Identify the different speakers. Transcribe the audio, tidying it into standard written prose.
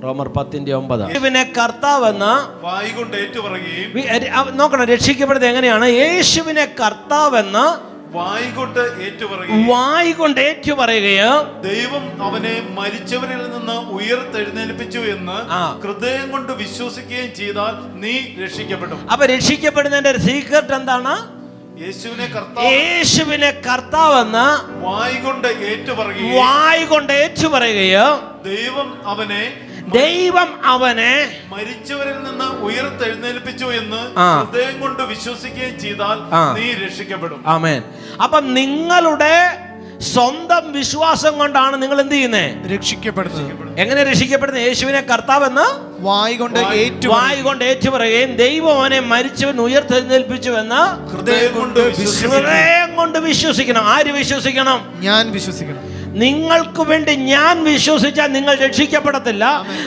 Speaker 1: റോമർ 10:9. യേശുവിനെ കർത്താവെന്ന്
Speaker 2: വായ് കൊണ്ട് ഏറ്റുപറയുകയും.
Speaker 1: നോക്കണം, രക്ഷിക്കപ്പെടുന്നത് എങ്ങനെയാണ്? യേശുവിനെ കർത്താവെന്ന്
Speaker 2: വായ് കൊണ്ട് ഏറ്റുപറയുകയും
Speaker 1: ദൈവം
Speaker 2: അവനെ മരിച്ചവരിൽ നിന്ന് ഉയർത്തെഴുന്നേൽപ്പിച്ചു എന്ന് ഹൃദയം കൊണ്ട് വിശ്വസിക്കുകയും ചെയ്താൽ നീ രക്ഷിക്കപ്പെടും.
Speaker 1: അപ്പൊ രക്ഷിക്കപ്പെടുന്നതിന്റെ സീക്രട്ട് എന്താണ്?
Speaker 2: യേശുവിനെ
Speaker 1: കർത്താവെന്ന്
Speaker 2: വായ് കൊണ്ട്
Speaker 1: ഏറ്റുപറയുകയും ദൈവം അവനെ
Speaker 2: മരിച്ചവരിൽ നിന്ന് ഉയർത്തെഴുന്നേൽപ്പിച്ചു എന്ന് ഹൃദയം കൊണ്ട് വിശ്വസിക്കുകയും ചെയ്താൽ നീ രക്ഷിക്കപ്പെടും.
Speaker 1: ആമേൻ. അപ്പം നിങ്ങളുടെ സ്വന്തം വിശ്വാസം കൊണ്ടാണ് നിങ്ങൾ എന്ത് ചെയ്യുന്നത്?
Speaker 3: രക്ഷിക്കപ്പെടുന്നത്.
Speaker 1: എങ്ങനെ രക്ഷിക്കപ്പെടുന്നത്? യേശുവിനെ കർത്താവെന്ന്
Speaker 3: വായ് കൊണ്ട്
Speaker 1: ഏറ്റുപറയുകയും ദൈവം അവനെ മരിച്ചവൻ ഉയർത്തെഴുന്നേൽപ്പിച്ചുവെന്ന്
Speaker 2: ഹൃദയം
Speaker 1: കൊണ്ട് വിശ്വസിക്കണം. ആര് വിശ്വസിക്കണം?
Speaker 3: ഞാൻ വിശ്വസിക്കണം.
Speaker 1: നിങ്ങൾക്ക് വേണ്ടി ഞാൻ വിശ്വസിച്ചാൽ നിങ്ങൾ രക്ഷിക്കപ്പെടത്തില്ല.